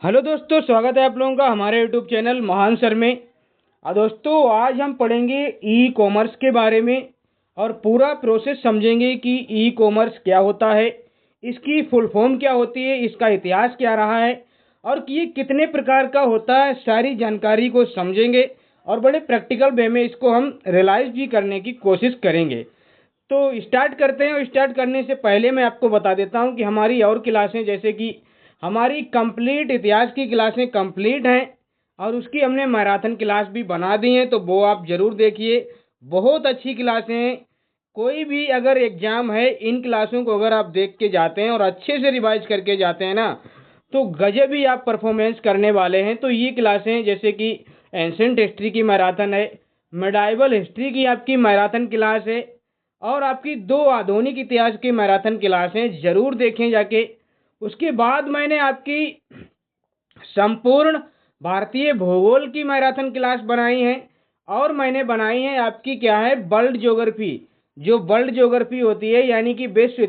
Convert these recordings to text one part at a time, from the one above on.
Hello दोस्तों, स्वागत है आप लोगों का हमारे यूट्यूब चैनल महान सर में। दोस्तों, आज हम पढ़ेंगे ई कॉमर्स के बारे में और पूरा प्रोसेस समझेंगे कि ई कॉमर्स क्या होता है, इसकी फुल फॉर्म क्या होती है, इसका इतिहास क्या रहा है और कि ये कितने प्रकार का होता है। सारी जानकारी को समझेंगे और बड़े प्रैक्टिकल वे में इसको हम रियलाइज भी करने की कोशिश करेंगे। तो स्टार्ट करते हैं। और स्टार्ट करने से पहले मैं आपको बता देता हूं कि हमारी और क्लासें, जैसे कि हमारी कंप्लीट इतिहास की क्लासें कंप्लीट हैं और उसकी हमने मैराथन क्लास भी बना दी हैं, तो वो आप ज़रूर देखिए। बहुत अच्छी क्लासें हैं। कोई भी अगर एग्ज़ाम है, इन क्लासों को अगर आप देख के जाते हैं और अच्छे से रिवाइज करके जाते हैं ना, तो गजब ही आप परफॉर्मेंस करने वाले हैं। तो ये क्लासें जैसे कि एंशेंट हिस्ट्री की मैराथन है, मेडाइवल हिस्ट्री की आपकी मैराथन क्लास है और आपकी 2 आधुनिक इतिहास की मैराथन क्लासें ज़रूर देखें जाके। उसके बाद मैंने आपकी संपूर्ण भारतीय भूगोल की मैराथन क्लास बनाई है और मैंने बनाई है आपकी क्या है, वर्ल्ड ज्योग्राफी। जो वर्ल्ड ज्योग्राफी होती है यानी कि विश्व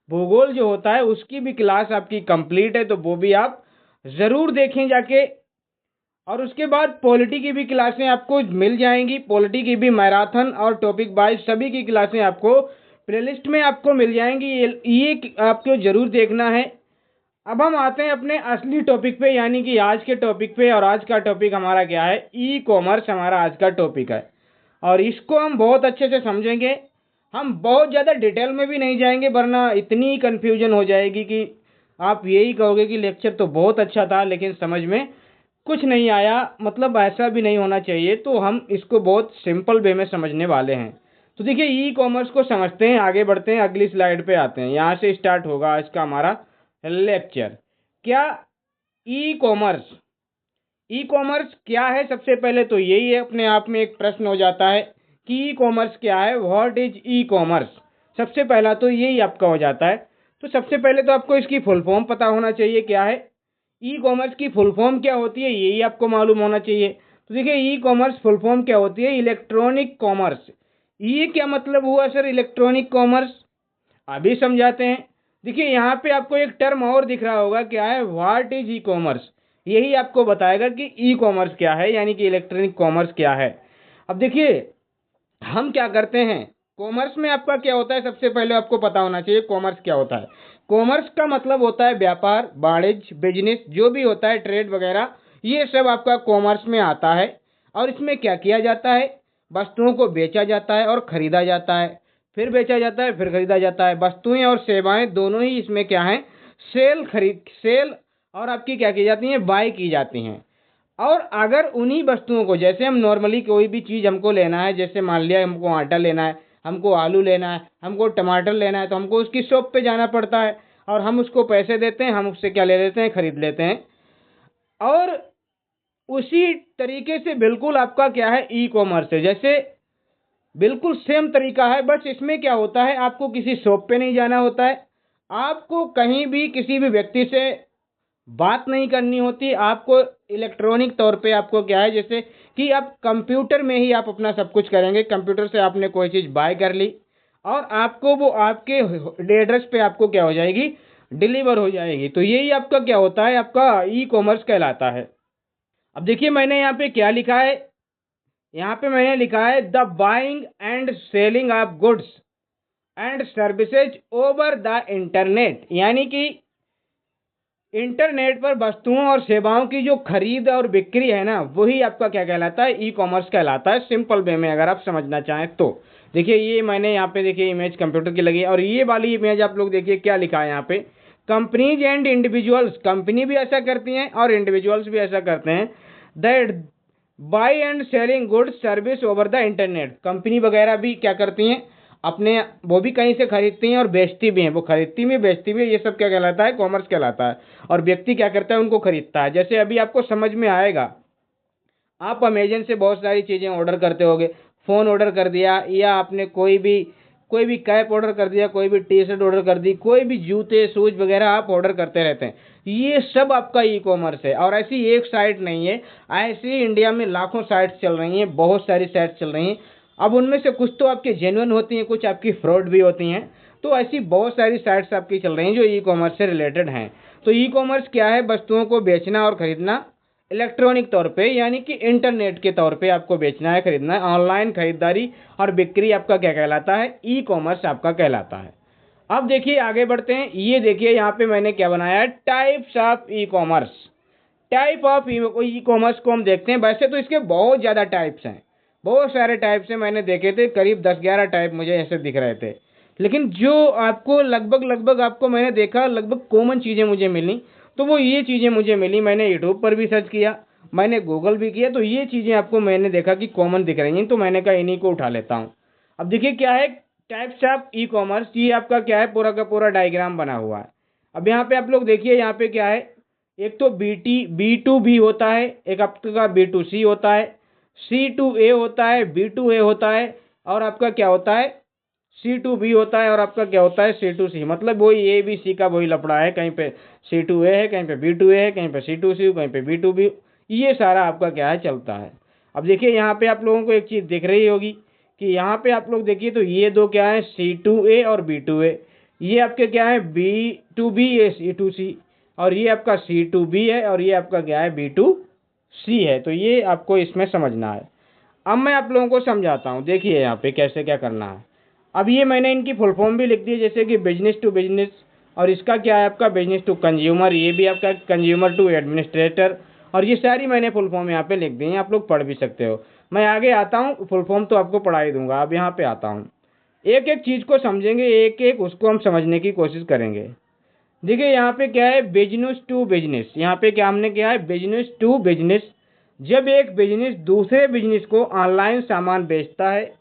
भूगोल जो होता है, उसकी भी क्लास आपकी कंप्लीट है, तो वो भी आप ज़रूर देखें जाके। और उसके बाद पॉलिटी की भी क्लासें आपको मिल जाएंगी। पॉलिटी की भी मैराथन और टॉपिक वाइज सभी की क्लासें आपको प्लेलिस्ट में आपको मिल जाएंगी। ये आपको ज़रूर देखना है। अब हम आते हैं अपने असली टॉपिक पे, यानी कि आज के टॉपिक पे। और आज का टॉपिक हमारा क्या है, ई कॉमर्स हमारा आज का टॉपिक है और इसको हम बहुत अच्छे से समझेंगे। हम बहुत ज़्यादा डिटेल में भी नहीं जाएंगे, वरना इतनी कन्फ्यूजन हो जाएगी कि आप यही कहोगे कि लेक्चर तो बहुत अच्छा था लेकिन समझ में कुछ नहीं आया। मतलब ऐसा भी नहीं होना चाहिए। तो हम इसको बहुत सिंपल वे में समझने वाले हैं। तो देखिए, ई कॉमर्स को समझते हैं, आगे बढ़ते हैं, अगली स्लाइड पे आते हैं। यहाँ से स्टार्ट होगा आज का हमारा लेक्चर। क्या ई कॉमर्स, ई कॉमर्स क्या है? सबसे पहले तो यही है, अपने आप में एक प्रश्न हो जाता है कि ई कॉमर्स क्या है, व्हाट इज ई कॉमर्स। सबसे पहला तो यही आपका हो जाता है। तो सबसे पहले तो आपको इसकी फुल फॉर्म पता होना चाहिए, क्या है ई कॉमर्स की फुल फॉर्म क्या होती है, यही आपको मालूम होना चाहिए। तो देखिए, ई कॉमर्स फुल फॉर्म क्या होती है, इलेक्ट्रॉनिक कॉमर्स। ये क्या मतलब हुआ सर, इलेक्ट्रॉनिक कॉमर्स? अभी समझाते हैं। देखिए, यहाँ पे आपको एक टर्म और दिख रहा होगा, क्या है, व्हाट इज ई कॉमर्स। यही आपको बताएगा कि ई कॉमर्स क्या है, यानी कि इलेक्ट्रॉनिक कॉमर्स क्या है। अब देखिए, हम क्या करते हैं, कॉमर्स में आपका क्या होता है, सबसे पहले आपको पता होना चाहिए कॉमर्स क्या होता है। कॉमर्स का मतलब होता है व्यापार, वाणिज्य, बिजनेस, जो भी होता है, ट्रेड वगैरह, ये सब आपका कॉमर्स में आता है। और इसमें क्या किया जाता है, वस्तुओं को बेचा जाता है और खरीदा जाता है, फिर बेचा जाता है, फिर खरीदा जाता है। वस्तुएं और सेवाएं दोनों ही इसमें क्या है, सेल और आपकी क्या की जाती हैं, बाय की जाती हैं। और अगर उन्हीं वस्तुओं को, जैसे हम नॉर्मली कोई भी चीज़ हमको लेना है, जैसे मान लिया हमको आटा लेना है, हमको आलू लेना है, हमको टमाटर लेना है, तो हमको उसकी शॉप पे जाना पड़ता है और हम उसको पैसे देते हैं, हम उससे क्या ले लेते हैं, खरीद लेते हैं। और उसी तरीके से बिल्कुल आपका क्या है, ई कॉमर्स है। जैसे बिल्कुल सेम तरीका है, बस इसमें क्या होता है, आपको किसी शॉप पे नहीं जाना होता है, आपको कहीं भी किसी भी व्यक्ति से बात नहीं करनी होती। आपको इलेक्ट्रॉनिक तौर पे आपको क्या है, जैसे कि आप कंप्यूटर में ही आप अपना सब कुछ करेंगे। कंप्यूटर से आपने कोई चीज़ बाय कर ली और आपको वो आपके एड्रेस पे आपको क्या हो जाएगी, डिलीवर हो जाएगी। तो यही आपका क्या होता है, आपका ई कॉमर्स कहलाता है। अब देखिए, मैंने यहाँ पे क्या लिखा है, यहाँ पे मैंने लिखा है the buying and selling of goods and services over the internet. यानी कि इंटरनेट पर वस्तुओं और सेवाओं की जो खरीद और बिक्री है ना, वही आपका क्या कहलाता है, ई कॉमर्स कहलाता है, सिंपल वे में अगर आप समझना चाहें तो। देखिए, ये मैंने यहाँ पे देखिए इमेज कंप्यूटर की लगी है और ये वाली इमेज आप लोग देखिए क्या लिखा है यहाँ पे, कंपनीज एंड इंडिविजुअल्स। कंपनी भी ऐसा करती हैं और इंडिविजुअल्स भी ऐसा करते हैं, that by and selling goods service over the internet. Company वगैरह भी क्या करती हैं, अपने वो भी कहीं से खरीदती हैं और बेचती भी हैं। वो खरीदती भी, बेचती भी, ये सब क्या कहलाता है, कॉमर्स कहलाता है। और व्यक्ति क्या करता है, उनको खरीदता है। जैसे अभी आपको समझ में आएगा, आप अमेजन से बहुत सारी चीज़ें ऑर्डर करते होगे, फ़ोन ऑर्डर कर दिया, या आपने कोई भी कैप ऑर्डर कर दिया, कोई भी टी शर्ट ऑर्डर कर दी, कोई भी जूते शूज वगैरह आप ऑर्डर करते रहते हैं। ये सब आपका ई कॉमर्स है। और ऐसी एक साइट नहीं है, ऐसी इंडिया में लाखों साइट्स चल रही हैं, बहुत सारी साइट्स चल रही हैं। अब उनमें से कुछ तो आपकी जेन्युइन होती हैं, कुछ आपकी फ्रॉड भी होती हैं। तो ऐसी बहुत सारी साइट्स आपकी चल रही हैं जो ई कॉमर्स से रिलेटेड हैं। तो ई कॉमर्स क्या है? वस्तुओं को बेचना और खरीदना इलेक्ट्रॉनिक तौर पे, यानी कि इंटरनेट के तौर पे आपको बेचना है, खरीदना है। ऑनलाइन खरीदारी और बिक्री आपका क्या कहलाता है? ई कॉमर्स आपका कहलाता है। अब देखिए आगे बढ़ते हैं। ये देखिए यहाँ पे मैंने क्या बनाया है, types of e commerce. Type of e commerce को हम देखते हैं। वैसे तो इसके बहुत ज़्यादा टाइप्स हैं, बहुत सारे टाइप्स हैं, मैंने देखे थे, करीब 10-11 टाइप मुझे ऐसे दिख रहे थे। लेकिन जो आपको लगभग लगभग आपको मैंने देखा, लगभग कॉमन चीज़ें मुझे मिली, तो वो ये चीज़ें मुझे मिली। मैंने यूट्यूब पर भी सर्च किया, मैंने गूगल भी किया, तो ये चीज़ें आपको मैंने देखा कि कॉमन दिख रही हैं, तो मैंने कहा इन्हीं को उठा लेता हूँ। अब देखिए क्या है टाइप्स ऑफ ई कॉमर्स, ये आपका क्या है, पूरा का पूरा डायग्राम बना हुआ है। अब यहाँ पे आप लोग देखिए, यहाँ पे क्या है, एक तो बी टू बी होता है, एक आपका B2C होता है, C2A होता है, B2A होता है, और आपका क्या होता है, C2B होता है, और आपका क्या होता है, C2C। मतलब वही ABC का वही लफड़ा है, कहीं पे C2A है, कहीं पे B2A है, कहीं पे C2C, कहीं पे B2B, ये सारा आपका क्या है चलता है। अब देखिए यहाँ पे आप लोगों को एक चीज़ दिख रही होगी कि यहाँ पे आप लोग देखिए, तो ये दो क्या है, C2A और B2A। ये आपके क्या है, B2B, ये C2C, और ये आपका C2B है, और ये आपका क्या है, B2C है। तो ये आपको इसमें समझना है। अब मैं आप लोगों को समझाता हूँ, देखिए यहाँ पे कैसे क्या करना है। अब ये मैंने इनकी फुल फॉर्म भी लिख दी है, जैसे कि बिजनेस टू बिजनेस, और इसका क्या है आपका बिजनेस टू कंज्यूमर, ये भी आपका कंज्यूमर टू एडमिनिस्ट्रेटर, और ये सारी मैंने फुल फॉर्म यहाँ पे लिख दी हैं, आप लोग पढ़ भी सकते हो। मैं आगे आता हूँ, फुल फॉर्म तो आपको पढ़ा ही दूंगा। अब यहाँ पे आता हूँ, एक एक चीज़ को समझेंगे, एक एक उसको हम समझने की कोशिश करेंगे। देखिए यहाँ पे क्या है, बिजनेस टू बिजनेस। यहाँ पे क्या हमने किया है, बिजनेस टू बिजनेस। जब एक बिजनेस दूसरे बिजनेस को ऑनलाइन सामान बेचता है,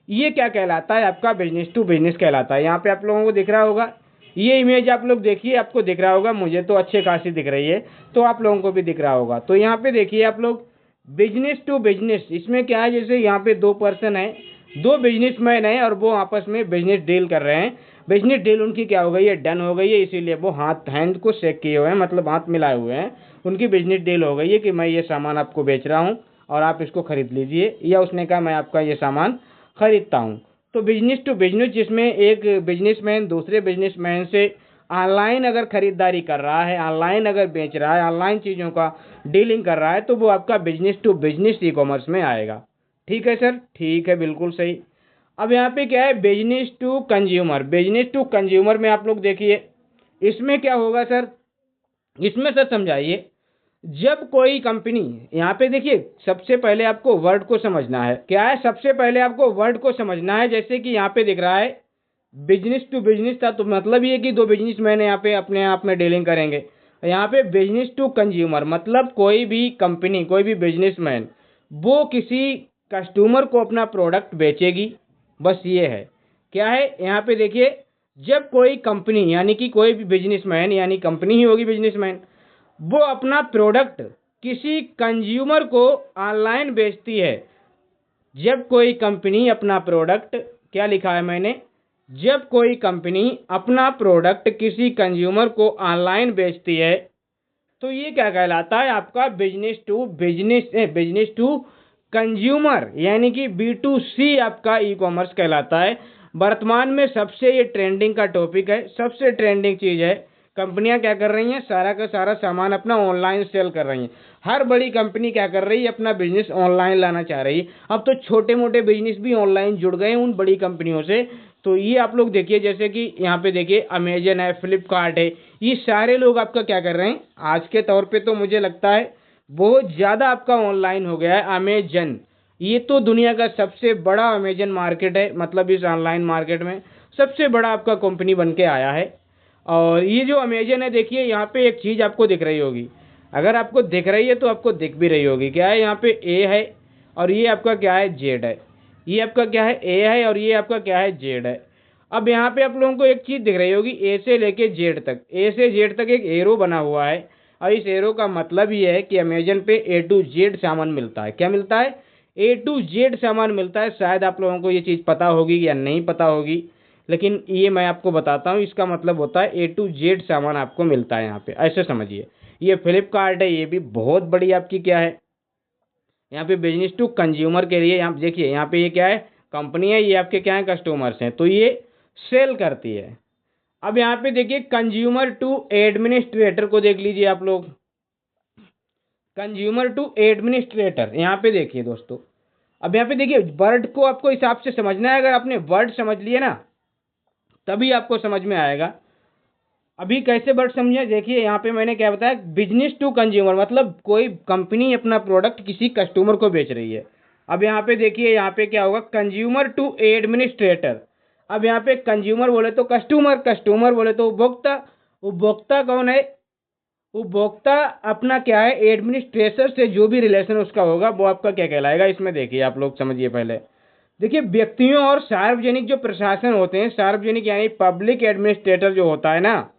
ये क्या कहलाता है, आपका बिजनेस टू बिजनेस कहलाता है। यहाँ पे आप लोगों को दिख रहा होगा, ये इमेज आप लोग देखिए, आपको दिख रहा होगा, मुझे तो अच्छे खासी दिख रही है, तो आप लोगों को भी दिख रहा होगा। तो यहाँ पे देखिए आप लोग, बिजनेस टू बिजनेस, इसमें क्या है, जैसे यहाँ पे दो पर्सन है, दो बिजनेसमैन हैं, और वो आपस में बिजनेस डील कर रहे हैं। बिजनेस डील उनकी क्या हो गई है, डन हो गई है, इसीलिए वो हाथ हैंड को शेक किए हुए हैं, मतलब हाथ मिलाए हुए हैं। उनकी बिजनेस डील हो गई है कि मैं ये सामान आपको बेच रहा हूँ और आप इसको खरीद लीजिए, या उसने कहा मैं आपका ये सामान खरीदता हूँ। तो बिजनेस टू बिजनेस, जिसमें एक बिजनेसमैन दूसरे बिजनेसमैन से ऑनलाइन अगर खरीदारी कर रहा है, ऑनलाइन अगर बेच रहा है, ऑनलाइन चीज़ों का डीलिंग कर रहा है, तो वो आपका business to business e commerce में आएगा। ठीक है सर, ठीक है, बिल्कुल सही। अब यहाँ पे क्या है, business to consumer. Business to consumer में आप लोग देखिए, इसमें क्या होगा सर, इसमें सर समझाइए, जब कोई कंपनी, यहाँ पे देखिए सबसे पहले आपको वर्ड को समझना है। क्या है, सबसे पहले आपको वर्ड को समझना है। जैसे कि यहाँ पे दिख रहा है बिजनेस टू बिजनेस था, तो मतलब ये कि दो बिजनेसमैन यहाँ पे अपने आप में डीलिंग करेंगे। यहाँ पे बिजनेस टू कंज्यूमर मतलब कोई भी कंपनी, कोई भी बिजनेसमैन, वो किसी कस्टमर को अपना प्रोडक्ट बेचेगी, बस ये है। क्या है, यहाँ पे देखिए, जब कोई कंपनी, यानी कि कोई भी बिजनेसमैन, यानी कंपनी ही होगी बिजनेसमैन, वो अपना प्रोडक्ट किसी कंज्यूमर को ऑनलाइन बेचती है। जब कोई कंपनी अपना प्रोडक्ट, क्या लिखा है मैंने, जब कोई कंपनी अपना प्रोडक्ट किसी कंज्यूमर को ऑनलाइन बेचती है, तो ये क्या कहलाता है, आपका business to business, business to consumer, यानी कि B2C आपका ई कॉमर्स कहलाता है। वर्तमान में सबसे ये ट्रेंडिंग का टॉपिक है, सबसे ट्रेंडिंग चीज़ है। कंपनियां क्या कर रही हैं, सारा का सारा सामान अपना ऑनलाइन सेल कर रही हैं। हर बड़ी कंपनी क्या कर रही है, अपना बिजनेस ऑनलाइन लाना चाह रही है। अब तो छोटे मोटे बिजनेस भी ऑनलाइन जुड़ गए उन बड़ी कंपनियों से। तो ये आप लोग देखिए, जैसे कि यहाँ पे देखिए अमेजन है, फ्लिपकार्ट है, ये सारे लोग आपका क्या कर रहे हैं, आज के तौर पे तो मुझे लगता है बहुत ज़्यादा आपका ऑनलाइन हो गया है। अमेजन, ये तो दुनिया का सबसे बड़ा अमेजन मार्केट है, मतलब इस ऑनलाइन मार्केट में सबसे बड़ा आपका कंपनी बन के आया है। और ये जो अमेजन है, देखिए यहाँ पे एक चीज़ आपको दिख रही होगी, अगर आपको दिख रही है तो आपको दिख भी रही होगी। क्या है, यहाँ पे ए है, और ये आपका क्या है, जेड है। ये आपका क्या है, ए है, और ये आपका क्या है, जेड है। अब यहाँ पे आप लोगों को एक चीज़ दिख रही होगी, ए से लेके जेड तक, ए से जेड तक एक एरो बना हुआ है, और इस एरो का मतलब ये है कि अमेजन पे A to Z सामान मिलता है। क्या मिलता है, A to Z सामान मिलता है। शायद आप लोगों को ये चीज़ पता होगी या नहीं पता होगी, लेकिन ये मैं आपको बताता हूँ, इसका मतलब होता है A to Z सामान आपको मिलता है यहाँ पे, ऐसे समझिए। ये फ्लिपकार्ट है, ये भी बहुत बड़ी आपकी क्या है, यहाँ पे बिजनेस टू कंज्यूमर के लिए। यहाँ देखिए, यहाँ पे ये क्या है, कंपनी है, ये आपके क्या है, कस्टमर्स हैं, तो ये सेल करती है। अब यहाँ पे देखिए कंज्यूमर टू एडमिनिस्ट्रेटर को देख लीजिए आप लोग, कंज्यूमर टू एडमिनिस्ट्रेटर। यहाँ पे देखिए दोस्तों, अब यहाँ पे देखिए वर्ड को आपको हिसाब से समझना है। अगर आपने वर्ड समझ लिए ना तभी आपको समझ में आएगा। अभी कैसे वर्ड समझे, देखिए यहाँ पे मैंने क्या बताया, बिजनेस टू कंज्यूमर मतलब कोई कंपनी अपना प्रोडक्ट किसी कस्टमर को बेच रही है। अब यहाँ पे देखिए, यहाँ पे क्या होगा, कंज्यूमर टू एडमिनिस्ट्रेटर। अब यहाँ पे कंज्यूमर बोले तो कस्टमर, कस्टमर बोले तो उपभोक्ता। उपभोक्ता कौन है, उपभोक्ता अपना क्या है, एडमिनिस्ट्रेटर से जो भी रिलेशन उसका होगा वो आपका क्या कहलाएगा। इसमें देखिए आप लोग समझिए पहले, देखिए व्यक्तियों और सार्वजनिक जो प्रशासन होते हैं, सार्वजनिक यानी पब्लिक एडमिनिस्ट्रेटर जो होता है ना,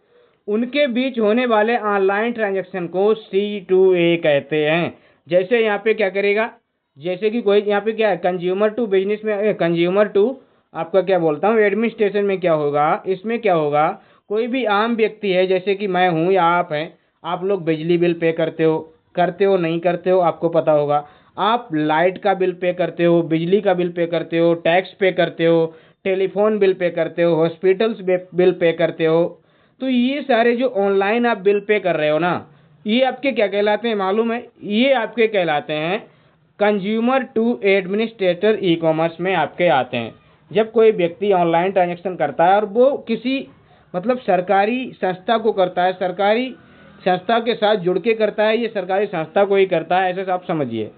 उनके बीच होने वाले ऑनलाइन ट्रांजैक्शन को C2A कहते हैं। जैसे यहाँ पे क्या करेगा, जैसे कि कोई यहाँ पे क्या है, कंज्यूमर टू बिजनेस में, कंज्यूमर टू आपका क्या बोलता हूँ एडमिनिस्ट्रेशन में क्या होगा, इसमें क्या होगा, कोई भी आम व्यक्ति है जैसे कि मैं हूँ या आप हैं, आप लोग बिजली बिल पे करते हो नहीं करते हो आपको पता होगा। आप लाइट का बिल पे करते हो, बिजली का बिल पे करते हो, टैक्स पे करते हो, टेलीफोन बिल पे करते हो, हॉस्पिटल्स बिल पे करते हो। तो ये सारे जो ऑनलाइन आप बिल पे कर रहे हो ना, ये आपके क्या कहलाते हैं मालूम है, ये आपके कहलाते हैं consumer to administrator e commerce में आपके आते हैं। जब कोई व्यक्ति ऑनलाइन ट्रांजैक्शन करता है और वो किसी मतलब सरकारी संस्था को करता है, सरकारी संस्था के साथ जुड़ के करता है, ये सरकारी संस्था को ही करता है, ऐसे आप समझिए।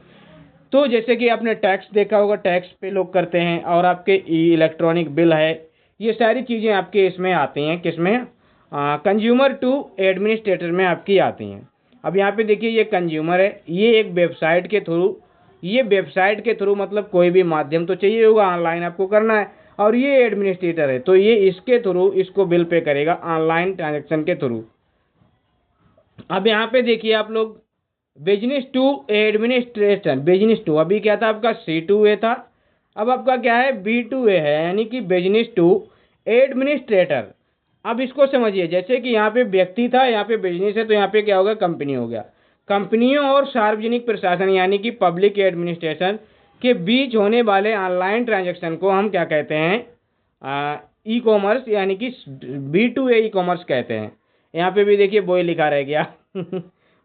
तो जैसे कि आपने टैक्स देखा होगा, टैक्स पे लोग करते हैं, और आपके इलेक्ट्रॉनिक बिल है, ये सारी चीज़ें आपके इसमें आती हैं, किसमें, कंज्यूमर टू एडमिनिस्ट्रेटर में आपकी आती हैं। अब यहाँ पे देखिए ये कंज्यूमर है, ये एक वेबसाइट के थ्रू, ये वेबसाइट के थ्रू मतलब कोई भी माध्यम तो चाहिए होगा, ऑनलाइन आपको करना है, और ये एडमिनिस्ट्रेटर है तो ये इसके थ्रू इसको बिल पे करेगा ऑनलाइन ट्रांजेक्शन के थ्रू। अब यहाँ पे देखिए आप लोग, business to administration, business to अभी क्या था आपका C2A था, अब आपका क्या है B2A है, यानी कि बिजनेस टू एडमिनिस्ट्रेटर। अब इसको समझिए, जैसे कि यहाँ पे व्यक्ति था, यहाँ पे बिजनेस है, तो यहाँ पे क्या होगा, कंपनी हो गया। कंपनियों और सार्वजनिक प्रशासन यानी कि पब्लिक एडमिनिस्ट्रेशन के बीच होने वाले ऑनलाइन ट्रांजैक्शन को हम क्या कहते हैं, ई कॉमर्स यानी कि B2A ई कॉमर्स कहते हैं। यहाँ पे भी देखिए वही लिखा रह गया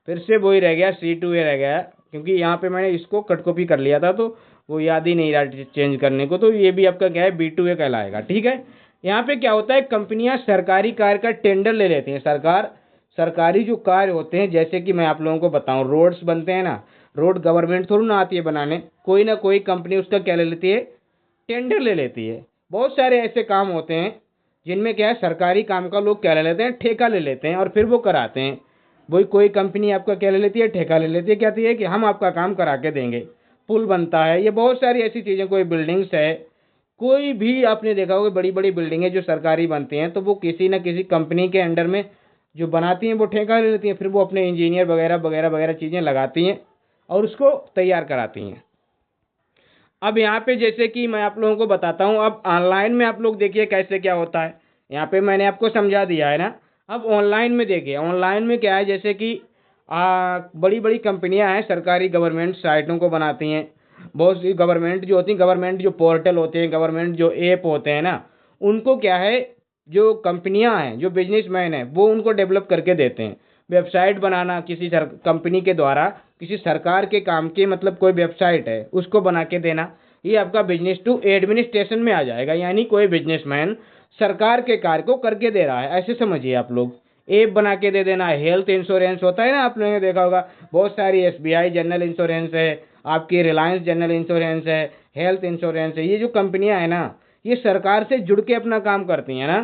फिर से वही रह गया, C2A रह गया, क्योंकि यहाँ पे मैंने इसको कट कॉपी कर लिया था तो वो याद ही नहीं रहा चेंज करने को, तो ये भी आपका क्या है B2A कहलाएगा, ठीक है। यहाँ पे क्या होता है, कंपनियां सरकारी कार्य का टेंडर ले लेती हैं। सरकारी जो कार्य होते हैं, जैसे कि मैं आप लोगों को बताऊं, रोड्स बनते हैं ना, रोड गवर्नमेंट थोड़ी ना आती है बनाने, कोई ना कोई कंपनी उसका क्या ले लेती है, टेंडर ले लेती है। बहुत सारे ऐसे काम होते हैं जिनमें क्या है, सरकारी काम का लोग क्या ले लेते हैं, ठेका ले लेते हैं और फिर वो कराते हैं। वही कोई कंपनी आपका क्या ले लेती है, ठेका ले लेती है, कहती है कि हम आपका काम करा के देंगे। पुल बनता है, ये बहुत सारी ऐसी चीज़ें, कोई बिल्डिंग्स है, कोई भी आपने देखा होगा बड़ी बड़ी बिल्डिंगें जो सरकारी बनती हैं, तो वो किसी न किसी कंपनी के अंडर में जो बनाती हैं वो ठेका ले लेती हैं, फिर वो अपने इंजीनियर वगैरह वगैरह वगैरह चीज़ें लगाती हैं और उसको तैयार कराती हैं। अब यहाँ पे जैसे कि मैं आप लोगों को बताता हूँ, अब ऑनलाइन में आप लोग देखिए कैसे क्या होता है, यहाँ पे मैंने आपको समझा दिया है ना। अब ऑनलाइन में देखिए, ऑनलाइन में क्या है, जैसे कि बड़ी बड़ी कंपनियां हैं, सरकारी गवर्नमेंट साइटों को बनाती हैं। बहुत सी गवर्नमेंट जो होती हैं, गवर्नमेंट जो पोर्टल होते हैं, गवर्नमेंट जो ऐप होते हैं ना, उनको क्या है, जो कंपनियां हैं, जो बिजनेसमैन हैं, वो उनको डेवलप करके देते हैं। वेबसाइट बनाना किसी कंपनी के द्वारा, किसी सरकार के काम की मतलब कोई वेबसाइट है उसको बना के देना, ये आपका बिजनेस टू एडमिनिस्ट्रेशन में आ जाएगा। यानी कोई बिजनेसमैन सरकार के कार्य को करके दे रहा है, ऐसे समझिए आप लोग। ऐप बना के दे देना, हेल्थ इंश्योरेंस होता है ना, आप लोगों ने देखा होगा, बहुत सारी SBI जनरल इंश्योरेंस है, आपकी रिलायंस जनरल इंश्योरेंस है, हेल्थ इंश्योरेंस है, ये जो कंपनियां हैं ना, ये सरकार से जुड़ के अपना काम करती हैं ना,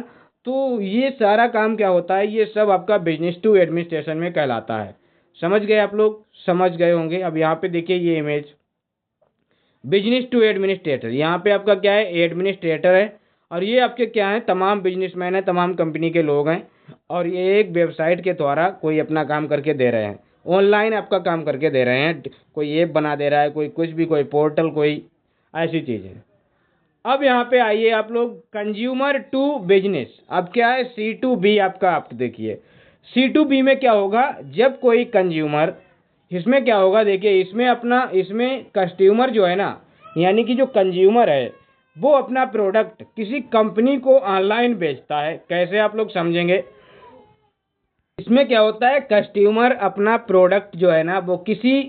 तो ये सारा काम क्या होता है, ये सब आपका बिजनेस टू एडमिनिस्ट्रेशन में कहलाता है। समझ गए आप लोग, समझ गए होंगे। अब यहाँ पे देखिए ये इमेज, बिजनेस टू एडमिनिस्ट्रेटर, यहाँ पे आपका क्या है, एडमिनिस्ट्रेटर है, और ये आपके क्या है, तमाम बिजनेसमैन है, तमाम कंपनी के लोग हैं, और ये एक वेबसाइट के द्वारा कोई अपना काम करके दे रहे हैं, ऑनलाइन आपका काम करके दे रहे हैं। कोई ऐप बना दे रहा है, कोई कुछ भी, कोई पोर्टल, कोई ऐसी चीज़ है। अब यहाँ पे आइए आप लोग, कंज्यूमर टू बिजनेस। अब क्या है, C2B आपका, आप देखिए C2B में क्या होगा, जब कोई कंज्यूमर, इसमें क्या होगा देखिए, इसमें अपना, इसमें कस्टमर जो है ना, यानी कि जो कंज्यूमर है वो अपना प्रोडक्ट किसी कंपनी को ऑनलाइन बेचता है। कैसे आप लोग समझेंगे? इसमें क्या होता है, कस्टमर अपना प्रोडक्ट जो है ना वो किसी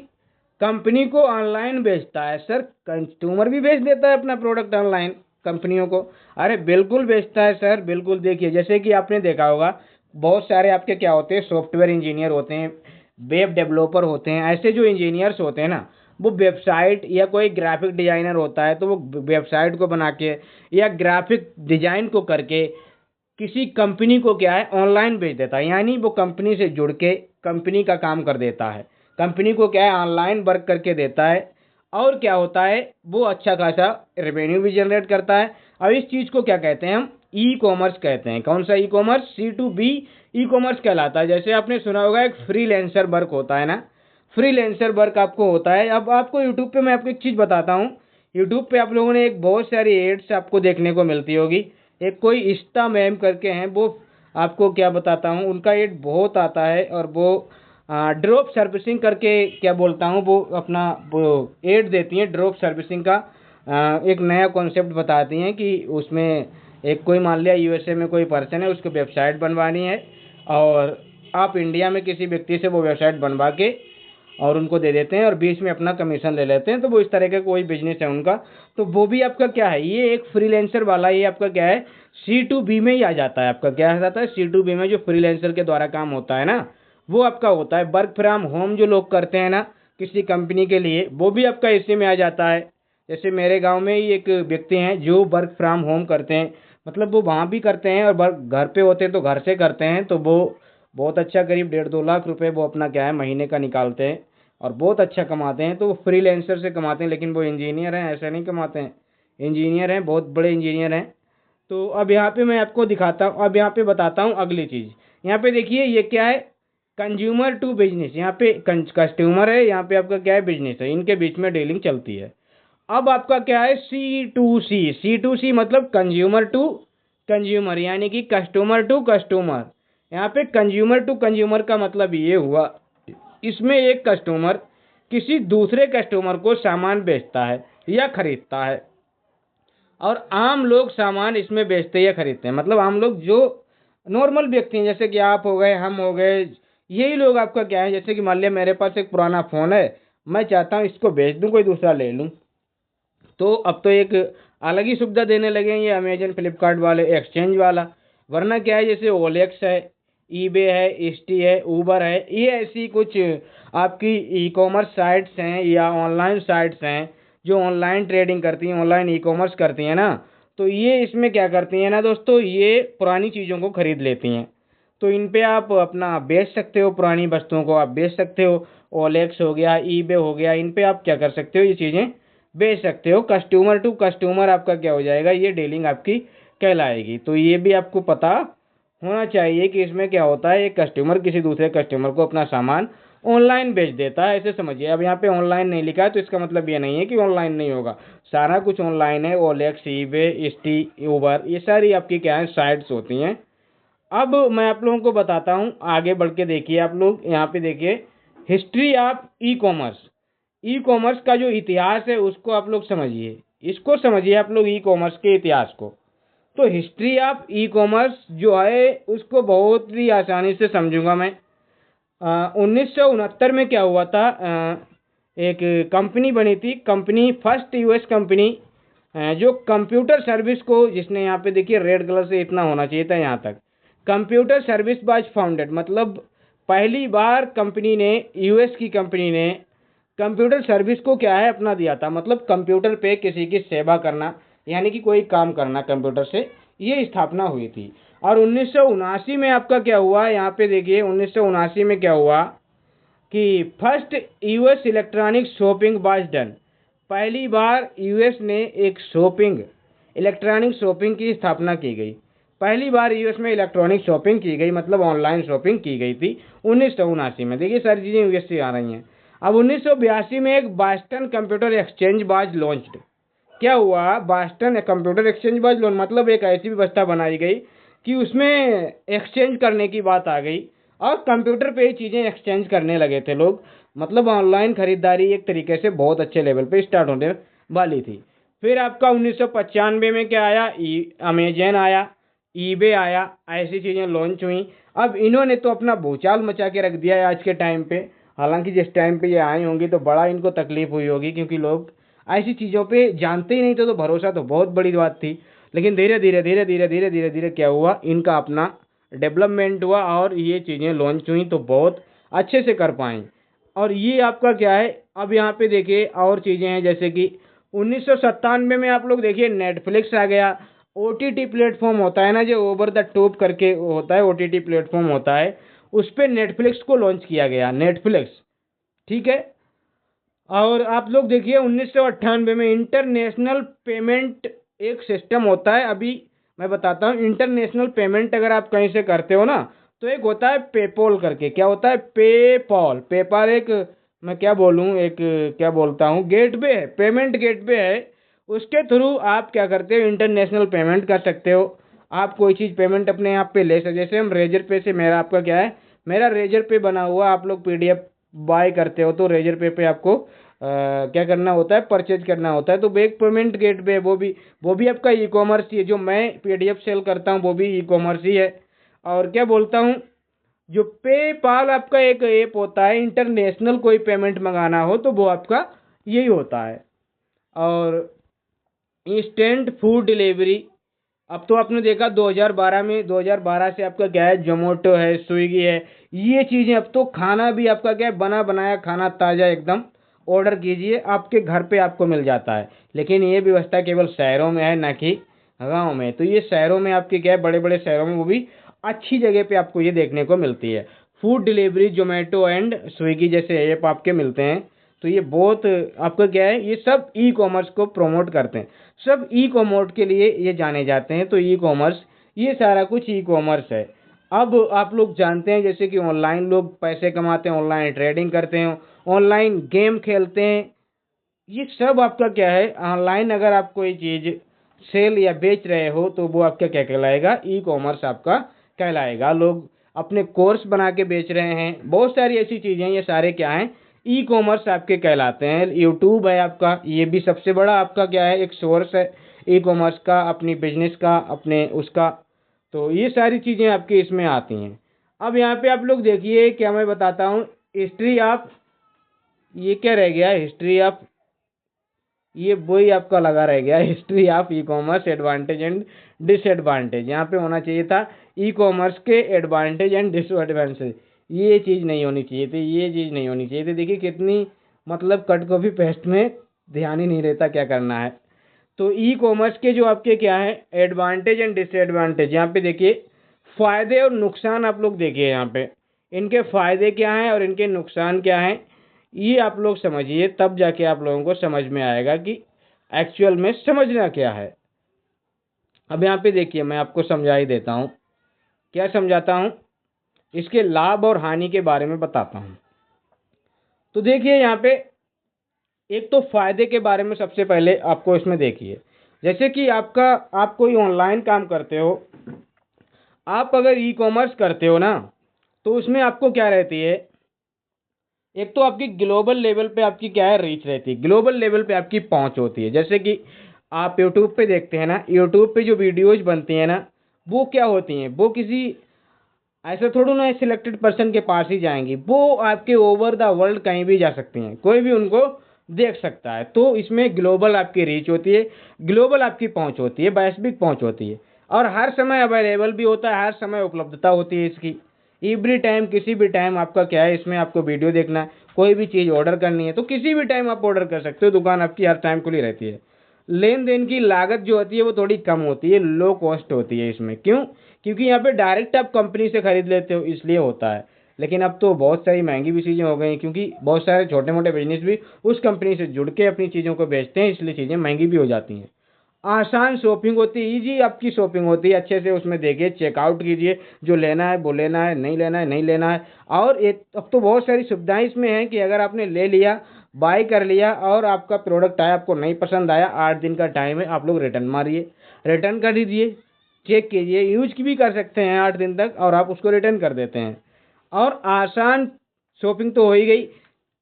कंपनी को ऑनलाइन बेचता है। सर कस्टमर भी बेच देता है अपना प्रोडक्ट ऑनलाइन कंपनियों को? अरे बिल्कुल बेचता है सर, बिल्कुल। देखिए जैसे कि आपने देखा होगा, बहुत सारे आपके क्या होते हैं, सॉफ्टवेयर इंजीनियर होते हैं, वेब डेवलपर होते हैं। ऐसे जो इंजीनियर्स होते हैं ना, वो वेबसाइट, या कोई ग्राफिक डिजाइनर होता है तो वो वेबसाइट को बना के या ग्राफिक डिजाइन को करके किसी कंपनी को क्या है, ऑनलाइन भेज देता है। यानी वो कंपनी से जुड़ के कंपनी का काम कर देता है, कंपनी को क्या है, ऑनलाइन वर्क करके देता है। और क्या होता है, वो अच्छा खासा रेवेन्यू भी जनरेट करता है। अब इस चीज़ को क्या कहते हैं, हम ई कॉमर्स कहते हैं। कौन सा e commerce? C2B e commerce कहलाता है। जैसे आपने सुना होगा एक फ्रीलांसर वर्क होता है ना, फ्रीलांसर वर्क आपको होता है। अब आपको यूट्यूब पे मैं आपको एक चीज़ बताता हूँ। यूट्यूब पे आप लोगों ने एक बहुत सारी एड्स आपको देखने को मिलती होगी। एक कोई इश्ता मैम करके हैं, वो आपको क्या बताता हूँ, उनका एड बहुत आता है। और वो ड्रॉप सर्विसिंग करके क्या बोलता हूँ, वो अपना वो एड देती हैं ड्रॉप सर्विसिंग का। एक नया कॉन्सेप्ट बताती हैं कि उसमें एक कोई मान लिया यूएसए में कोई पर्सन है, उसको वेबसाइट बनवानी है, और आप इंडिया में किसी व्यक्ति से वो वेबसाइट बनवा के और उनको दे देते हैं और बीच में अपना कमीशन ले लेते हैं। तो वो इस तरह का कोई बिजनेस है उनका। तो वो भी आपका क्या है, ये एक फ्रीलांसर वाला, ये आपका क्या है, C2B में ही आ जाता है। आपका क्या आ जाता है, C2B में जो फ्रीलांसर के द्वारा काम होता है ना, वो आपका होता है। वर्क फ्रॉम होम जो लोग करते हैं ना किसी कंपनी के लिए, वो भी आपका इसी में आ जाता है। जैसे मेरे गांव में ही एक व्यक्ति हैं जो वर्क फ्रॉम होम करते हैं, मतलब वो वहाँ भी करते हैं और घर पे होते हैं तो घर से करते हैं। तो वो बहुत अच्छा, करीब 1.5-2 लाख रुपए वो अपना क्या है महीने का निकालते हैं और बहुत अच्छा कमाते हैं। तो वो फ्रीलांसर से कमाते हैं, लेकिन वो इंजीनियर हैं, ऐसा नहीं कमाते हैं। इंजीनियर हैं, बहुत बड़े इंजीनियर हैं। तो अब यहाँ पे मैं आपको दिखाता हूँ, अब यहाँ पे बताता हूँ अगली चीज़। यहाँ पे देखिए ये क्या है, कंज्यूमर टू बिजनेस। यहाँ पे कस्टमर है, यहाँ पे आपका क्या है, बिजनेस है। इनके बीच में डीलिंग चलती है। अब आपका क्या है, C2C मतलब कंज्यूमर टू कंज्यूमर, यानी कि कस्टमर टू कस्टमर। यहाँ पे कंज्यूमर टू कंज्यूमर का मतलब ये हुआ, इसमें एक कस्टमर किसी दूसरे कस्टमर को सामान बेचता है या खरीदता है, और आम लोग सामान इसमें बेचते या खरीदते हैं। मतलब आम लोग जो नॉर्मल व्यक्ति हैं, जैसे कि आप हो गए, हम हो गए, यही लोग आपका क्या है, जैसे कि मान लिया मेरे पास एक पुराना फ़ोन है, मैं चाहता हूँ इसको बेच दूँ, कोई दूसरा ले लूँ। तो अब तो एक अलग ही सुविधा देने लगे हैं ये अमेजन फ्लिपकार्ट वाले, एक्सचेंज वाला। वरना क्या है, जैसे ओलेक्स है, ईबे है, ईस्टी है, ऊबर है, ये ऐसी कुछ आपकी ई कॉमर्स साइट्स हैं या ऑनलाइन साइट्स हैं जो ऑनलाइन ट्रेडिंग करती हैं, ऑनलाइन ई कॉमर्स करती हैं ना। तो ये इसमें क्या करती हैं ना दोस्तों, ये पुरानी चीज़ों को खरीद लेती हैं। तो इन पे आप अपना बेच सकते हो, पुरानी वस्तुओं को आप बेच सकते हो। ओलेक्स हो गया, ईबे हो गया, इन पे आप क्या कर सकते हो, ये चीज़ें बेच सकते हो। कस्टमर टू कस्टमर आपका क्या हो जाएगा, ये डीलिंग आपकी कहलाएगी। तो ये भी आपको पता होना चाहिए कि इसमें क्या होता है, एक कस्टमर किसी दूसरे कस्टमर को अपना सामान ऑनलाइन बेच देता है, ऐसे समझिए। अब यहाँ पे ऑनलाइन नहीं लिखा है तो इसका मतलब ये नहीं है कि ऑनलाइन नहीं होगा, सारा कुछ ऑनलाइन है। ओलेक्स, ईबे, ईस्टी, उबर, ये सारी आपकी क्या है, साइट्स होती हैं। अब मैं आप लोगों को बताता हूँ, आगे बढ़ के देखिए आप लोग, यहाँ पे देखिए history of e commerce. E commerce का जो इतिहास है उसको आप लोग समझिए, इसको समझिए आप लोग, ई कॉमर्स के इतिहास को। तो हिस्ट्री ऑफ ई कॉमर्स जो है उसको बहुत ही आसानी से समझूंगा मैं। 1969 में क्या हुआ था, एक कंपनी बनी थी, कंपनी फर्स्ट यूएस कंपनी, जो कंप्यूटर सर्विस को, जिसने यहाँ पे देखिए रेड कलर से इतना होना चाहिए था यहाँ तक, कंप्यूटर सर्विस वाज फाउंडेड। मतलब पहली बार कंपनी ने, यूएस की कंपनी ने कंप्यूटर सर्विस को क्या है अपना दिया था। मतलब कंप्यूटर पे किसी की सेवा करना, यानी कि कोई काम करना कंप्यूटर से, ये स्थापना हुई थी। और 1979 में आपका क्या हुआ, यहाँ पे देखिए 1979 में क्या हुआ कि first US electronic shopping was done. पहली बार यूएस ने एक शॉपिंग, इलेक्ट्रॉनिक शॉपिंग की स्थापना की गई। पहली बार यूएस में इलेक्ट्रॉनिक शॉपिंग की गई, मतलब ऑनलाइन शॉपिंग की गई थी 1979 में। देखिए सारी चीज़ें यूएस से आ रही हैं। अब 1982 में एक बास्टन कंप्यूटर एक्सचेंज वाज लॉन्च्ड। क्या हुआ, बास्टन कंप्यूटर एक्सचेंज वाज लॉन्च, मतलब एक ऐसी व्यवस्था बनाई गई कि उसमें एक्सचेंज करने की बात आ गई और कंप्यूटर पे ही चीज़ें एक्सचेंज करने लगे थे लोग। मतलब ऑनलाइन खरीदारी एक तरीके से बहुत अच्छे लेवल पे स्टार्ट होने वाली थी। फिर आपका 1995 में क्या आया, अमेजन आया, ईबे आया, ऐसी चीज़ें लॉन्च हुई। अब इन्होंने तो अपना भूचाल मचा के रख दिया है आज के टाइम पे। हालांकि जिस टाइम पे ये आई होंगी तो बड़ा इनको तकलीफ हुई होगी, क्योंकि लोग ऐसी चीज़ों पे जानते ही नहीं थे, तो भरोसा तो बहुत बड़ी बात थी। लेकिन धीरे धीरे धीरे धीरे धीरे धीरे धीरे क्या हुआ, इनका अपना डेवलपमेंट हुआ और ये चीज़ें लॉन्च हुई तो बहुत अच्छे से कर पाएँ। और ये आपका क्या है, अब यहाँ पे देखिए और चीज़ें हैं, जैसे कि 1997 में आप लोग देखिए नेटफ्लिक्स आ गया। ओटीटी प्लेटफॉर्म होता है ना, जो ओवर द टॉप करके होता है, ओटीटी प्लेटफॉर्म होता है, उस पे नेटफ्लिक्स को लॉन्च किया गया, नेटफ्लिक्स। ठीक है। और आप लोग देखिए 1998 में इंटरनेशनल पेमेंट एक सिस्टम होता है। अभी मैं बताता हूँ, इंटरनेशनल पेमेंट अगर आप कहीं से करते हो ना, तो एक होता है पेपॉल करके, क्या होता है, पेपॉल, पेपाल एक, मैं क्या बोलूँ, एक क्या बोलता हूँ, गेटवे है, पेमेंट गेटवे है। उसके थ्रू आप क्या करते हो, इंटरनेशनल पेमेंट कर सकते हो। आप कोई चीज़ पेमेंट अपने आप पे ले सकते, जैसे हम रेजर पे से, मेरा आपका क्या है, मेरा रेजर पे बना हुआ, आप लोग पीडीएफ बाय करते हो तो रेजर पे आपको क्या करना होता है, परचेज करना होता है। तो एक पेमेंट गेटवे, वो भी आपका ई कॉमर्स ही है। जो मैं पीडीएफ सेल करता हूँ वो भी ई कॉमर्स ही है। और क्या बोलता हूँ, जो पेपाल आपका एक ऐप होता है, इंटरनेशनल कोई पेमेंट मंगाना हो तो वो आपका यही होता है। और इंस्टेंट फूड डिलीवरी, अब तो आपने देखा 2012 में, 2012 से आपका क्या है, जोमेटो है, स्विगी है, ये चीज़ें अब तो खाना भी आपका क्या है, बना बनाया खाना ताज़ा एकदम ऑर्डर कीजिए, आपके घर पे आपको मिल जाता है। लेकिन ये व्यवस्था केवल शहरों में है, ना कि गाँव में। तो ये शहरों में आपके क्या है, बड़े बड़े शहरों में, वो भी अच्छी जगह पे आपको ये देखने को मिलती है। Food delivery Zomato and Swiggy जैसे ऐप आपके मिलते हैं। तो ये बहुत आपका क्या है, ये सब ई कॉमर्स को प्रमोट करते हैं, सब ई कॉमर्स के लिए ये जाने जाते हैं। तो ई कॉमर्स, ये सारा कुछ ई कॉमर्स है। अब आप लोग जानते हैं जैसे कि ऑनलाइन लोग पैसे कमाते हैं, ऑनलाइन ट्रेडिंग करते हैं, ऑनलाइन गेम खेलते हैं, ये सब आपका क्या है, ऑनलाइन अगर आप कोई चीज़ सेल या बेच रहे हो तो वो आपका क्या कहलाएगा, ई कॉमर्स आपका कहलाएगा। लोग अपने कोर्स बना के बेच रहे हैं, बहुत सारी ऐसी चीज़ें, ये सारे क्या हैं, ई कॉमर्स आपके कहलाते हैं। यूट्यूब है आपका, ये भी सबसे बड़ा आपका क्या है, एक सोर्स है ई कॉमर्स का, अपनी बिजनेस का, अपने उसका। तो ये सारी चीज़ें आपकी इसमें आती हैं। अब यहाँ पे आप लोग देखिए, क्या मैं बताता हूँ, हिस्ट्री ऑफ, ये क्या रह गया, हिस्ट्री ऑफ, ये वही आपका लगा रह गया, history of e commerce advantage and disadvantage. यहाँ पे होना चाहिए था ई कॉमर्स के एडवांटेज एंड डिसएडवांटेज, ये चीज़ नहीं होनी चाहिए थी, ये चीज़ नहीं होनी चाहिए थी। देखिए कितनी, मतलब कट कॉपी पेस्ट में ध्यान ही नहीं रहता क्या करना है। तो ई कॉमर्स के जो आपके क्या है, एडवांटेज एंड डिसएडवांटेज, यहाँ पे देखिए फ़ायदे और नुकसान आप लोग देखिए, यहाँ पे इनके फ़ायदे क्या हैं और इनके नुकसान क्या हैं, ये आप लोग समझिए, तब जाके आप लोगों को समझ में आएगा कि एक्चुअल में समझना क्या है। अब यहाँ पे देखिए मैं आपको समझा ही देता हूँ, क्या समझाता हूँ, इसके लाभ और हानि के बारे में बताता हूँ। तो देखिए यहाँ पे एक तो फायदे के बारे में सबसे पहले आपको इसमें देखिए, जैसे कि आप कोई ऑनलाइन काम करते हो, आप अगर ई कॉमर्स करते हो ना, तो उसमें आपको क्या रहती है, एक तो आपकी ग्लोबल लेवल पे आपकी क्या है, रीच रहती है, ग्लोबल लेवल पे आपकी पहुंच होती है। जैसे कि आप यूट्यूब पे देखते हैं ना, यूट्यूब पे जो वीडियोज बनती हैं ना, वो क्या होती हैं, वो किसी ऐसा थोड़ा ना सिलेक्टेड पर्सन के पास ही जाएंगी, वो आपके ओवर द वर्ल्ड कहीं भी जा सकती हैं, कोई भी उनको देख सकता है। तो इसमें ग्लोबल आपकी रीच होती है, ग्लोबल आपकी पहुंच होती है, वैश्विक पहुंच होती है। और हर समय अवेलेबल भी होता है, हर समय उपलब्धता होती है इसकी, एवरी टाइम, किसी भी टाइम आपका क्या है, इसमें आपको वीडियो देखना है, कोई भी चीज़ ऑर्डर करनी है तो किसी भी टाइम आप ऑर्डर कर सकते हो, दुकान आपकी हर टाइम खुली रहती है। लेन देन की लागत जो होती है वो थोड़ी कम होती है, लो कॉस्ट होती है इसमें। क्यों? क्योंकि यहाँ पे डायरेक्ट आप कंपनी से खरीद लेते हो, इसलिए होता है। लेकिन अब तो बहुत सारी महंगी भी चीज़ें हो गई, क्योंकि बहुत सारे छोटे मोटे बिजनेस भी उस कंपनी से जुड़ के अपनी चीज़ों को बेचते हैं, इसलिए चीज़ें महंगी भी हो जाती हैं। आसान शॉपिंग होती है, ईजी आपकी शॉपिंग होती है, अच्छे से उसमें देखिए, चेकआउट कीजिए, जो लेना है वो लेना है, नहीं लेना है नहीं लेना है। और एक अब तो बहुत सारी सुविधाएं इसमें हैं कि अगर आपने ले लिया, बाय कर लिया और आपका प्रोडक्ट आया, आपको नहीं पसंद आया, 8 दिन का टाइम है, आप लोग रिटर्न मारिए, रिटर्न कर दीजिए, चेक कीजिए, यूज भी कर सकते हैं 8 दिन तक, और आप उसको रिटर्न कर देते हैं। और आसान शॉपिंग तो हो ही गई,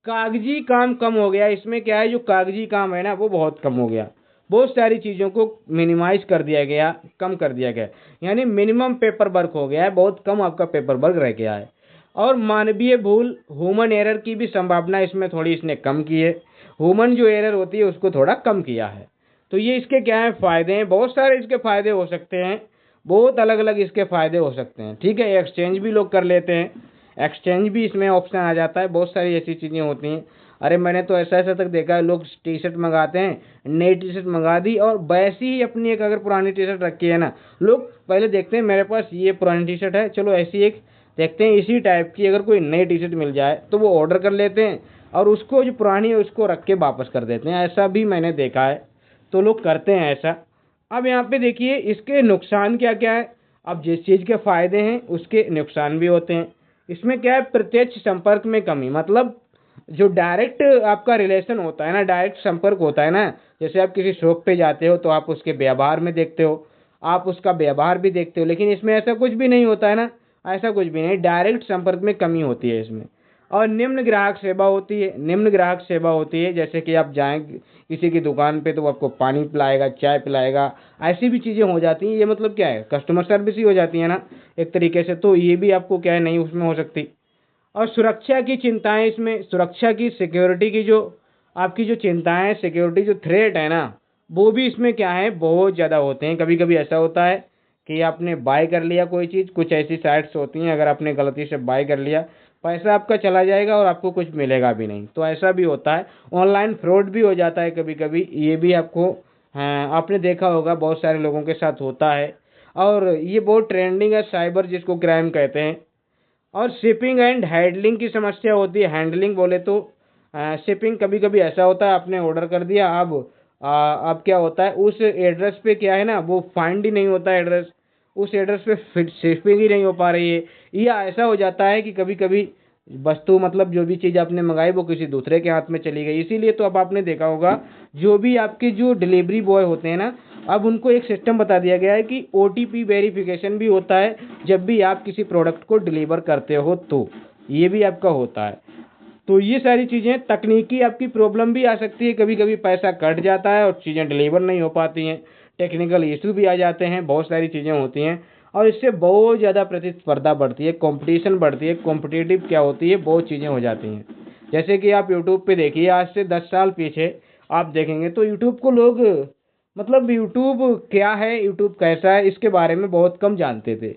कागजी काम कम हो गया, इसमें क्या है, जो कागजी काम है ना वो बहुत कम हो गया। बहुत सारी चीज़ों को मिनिमाइज कर दिया गया, कम कर दिया गया, यानी मिनिमम पेपर वर्क हो गया है, बहुत कम आपका पेपर वर्क रह गया है। और मानवीय भूल, ह्यूमन एरर की भी संभावना इसमें थोड़ी इसने कम की है, ह्यूमन जो एरर होती है उसको थोड़ा कम किया है। तो ये इसके क्या है फ़ायदे हैं, बहुत सारे इसके फ़ायदे हो सकते हैं, बहुत अलग अलग इसके फ़ायदे हो सकते हैं। ठीक है, एक्सचेंज भी लोग कर लेते हैं, एक्सचेंज भी इसमें ऑप्शन आ जाता है, बहुत सारी ऐसी चीज़ें होती हैं। अरे मैंने तो ऐसा ऐसा तक देखा है, लोग टी शर्ट मंगाते हैं, नई टी शर्ट मंगा दी और वैसी ही अपनी एक अगर पुरानी टी शर्ट रखी है ना, लोग पहले देखते हैं मेरे पास ये पुरानी टी शर्ट है, चलो ऐसी एक देखते हैं इसी टाइप की अगर कोई नई टी शर्ट मिल जाए तो वो ऑर्डर कर लेते हैं और उसको जो पुरानी है उसको रख के वापस कर देते हैं। ऐसा भी मैंने देखा है, तो लोग करते हैं ऐसा। अब यहाँ पे देखिए इसके नुकसान क्या क्या है। अब जिस चीज़ के फ़ायदे हैं उसके नुकसान भी होते हैं। इसमें क्या है, प्रत्यक्ष संपर्क में कमी, मतलब जो डायरेक्ट आपका रिलेशन होता है ना, डायरेक्ट संपर्क होता है ना, जैसे आप किसी शॉप पे जाते हो तो आप उसके व्यवहार में देखते हो, आप उसका व्यवहार भी देखते हो, लेकिन इसमें ऐसा कुछ भी नहीं होता है ना, ऐसा कुछ भी नहीं, डायरेक्ट संपर्क में कमी होती है इसमें। और निम्न ग्राहक सेवा होती है, निम्न ग्राहक सेवा होती है, जैसे कि आप जाएं किसी की दुकान पे तो वो आपको पानी पिलाएगा, चाय पिलाएगा, ऐसी भी चीज़ें हो जाती हैं। ये मतलब क्या है, कस्टमर सर्विस ही हो जाती है ना एक तरीके से, तो ये भी आपको क्या है नहीं उसमें हो सकती। और सुरक्षा की चिंताएं, इसमें सुरक्षा की, सिक्योरिटी की जो आपकी जो चिंताएं हैं, सिक्योरिटी जो थ्रेट है ना, वो भी इसमें क्या है बहुत ज़्यादा होते हैं। कभी कभी ऐसा होता है कि आपने बाय कर लिया कोई चीज़, कुछ ऐसी साइट्स होती हैं अगर आपने गलती से बाय कर लिया, पैसा आपका चला जाएगा और आपको कुछ मिलेगा भी नहीं, तो ऐसा भी होता है। ऑनलाइन फ्रॉड भी हो जाता है कभी कभी, ये भी आपको, हाँ आपने देखा होगा बहुत सारे लोगों के साथ होता है। और ये बहुत ट्रेंडिंग है, साइबर जिसको क्राइम कहते हैं। और शिपिंग एंड हैंडलिंग की समस्या होती है। हैंडलिंग बोले तो शिपिंग, कभी कभी ऐसा होता है आपने ऑर्डर कर दिया, अब क्या होता है उस एड्रेस पे क्या है ना, वो फाइंड ही नहीं होता एड्रेस, उस एड्रेस पे फिर शिपिंग ही नहीं हो पा रही है। या ऐसा हो जाता है कि कभी कभी वस्तु, मतलब जो भी चीज़ आपने मंगाई वो किसी दूसरे के हाथ में चली गई। इसीलिए तो अब आपने देखा होगा जो भी आपके जो डिलीवरी बॉय होते हैं ना, अब उनको एक सिस्टम बता दिया गया है कि ओटीपी वेरिफिकेशन भी होता है जब भी आप किसी प्रोडक्ट को डिलीवर करते हो, तो ये भी आपका होता है। तो ये सारी चीज़ें, तकनीकी आपकी प्रॉब्लम भी आ सकती है, कभी कभी पैसा कट जाता है और चीज़ें डिलीवर नहीं हो पाती हैं, टेक्निकल इशू भी आ जाते हैं, बहुत सारी चीज़ें होती हैं। और इससे बहुत ज़्यादा प्रतिस्पर्धा बढ़ती है, कंपटीशन बढ़ती है, कॉम्पिटिटिव क्या होती है, बहुत चीज़ें हो जाती हैं। जैसे कि आप यूट्यूब पे देखिए, आज से 10 साल पीछे आप देखेंगे तो यूट्यूब को लोग, मतलब यूट्यूब क्या है, यूट्यूब कैसा है, इसके बारे में बहुत कम जानते थे।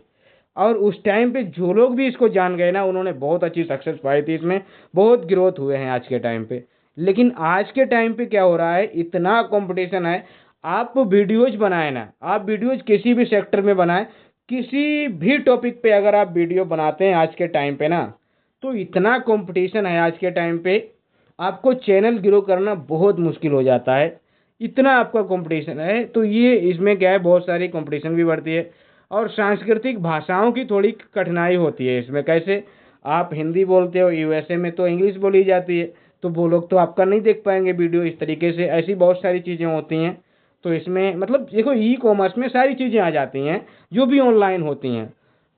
और उस टाइम पे जो लोग भी इसको जान गए ना, उन्होंने बहुत अच्छी सक्सेस पाई थी, इसमें बहुत ग्रोथ हुए हैं आज के टाइम पे। लेकिन आज के टाइम पे क्या हो रहा है, इतना कंपटीशन है। आप वीडियोज बनाए ना, आप वीडियोज किसी भी सेक्टर में बनाए, किसी भी टॉपिक पे अगर आप वीडियो बनाते हैं आज के टाइम पे ना, तो इतना कंपटीशन है आज के टाइम पे, आपको चैनल ग्रो करना बहुत मुश्किल हो जाता है, इतना आपका कंपटीशन है। तो ये इसमें क्या है, बहुत सारी कंपटीशन भी बढ़ती है। और सांस्कृतिक भाषाओं की थोड़ी कठिनाई होती है इसमें। कैसे, आप हिंदी बोलते हो, यूएसए में तो इंग्लिश बोली जाती है, तो वो लोग तो आपका नहीं देख पाएंगे वीडियो इस तरीके से, ऐसी बहुत सारी चीज़ें होती हैं। तो इसमें मतलब देखो, ई कॉमर्स में सारी चीज़ें आ जाती हैं जो भी ऑनलाइन होती हैं,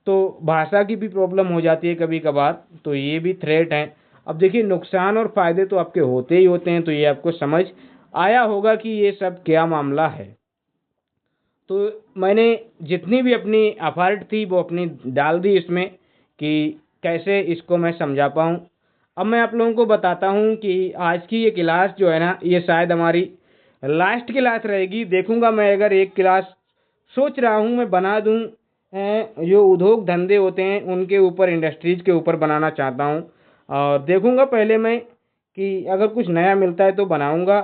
तो भाषा की भी प्रॉब्लम हो जाती है कभी कभार, तो ये भी थ्रेट हैं। अब देखिए, नुकसान और फायदे तो आपके होते ही होते हैं, तो ये आपको समझ आया होगा कि ये सब क्या मामला है। तो मैंने जितनी भी अपनी एफर्ट थी वो अपनी डाल दी इसमें, कि कैसे इसको मैं समझा पाऊँ। अब मैं आप लोगों को बताता हूँ कि आज की ये क्लास जो है ना, ये शायद हमारी लास्ट क्लास रहेगी। देखूंगा मैं, अगर एक क्लास सोच रहा हूँ मैं बना दूँ, जो उद्योग धंधे होते हैं उनके ऊपर, इंडस्ट्रीज के ऊपर बनाना चाहता हूँ। और देखूंगा पहले मैं कि अगर कुछ नया मिलता है तो बनाऊंगा,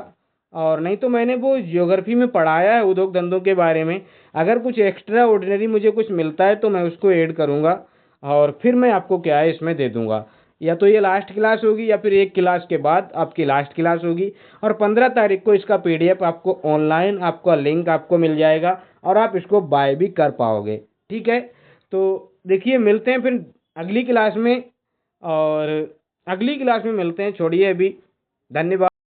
और नहीं तो मैंने वो ज्योग्राफी में पढ़ाया है उद्योग धंधों के बारे में। अगर कुछ एक्स्ट्रा ऑर्डिनरी मुझे कुछ मिलता है तो मैं उसको ऐड करूंगा और फिर मैं आपको क्या है इसमें दे दूंगा। या तो ये लास्ट क्लास होगी या फिर एक क्लास के बाद आपकी लास्ट क्लास होगी। और 15 तारीख को इसका पीडीएफ आपको ऑनलाइन, आपका लिंक आपको मिल जाएगा और आप इसको बाय भी कर पाओगे। ठीक है, तो देखिए मिलते हैं फिर अगली क्लास में, और अगली क्लास में मिलते हैं। छोड़िए अभी, धन्यवाद।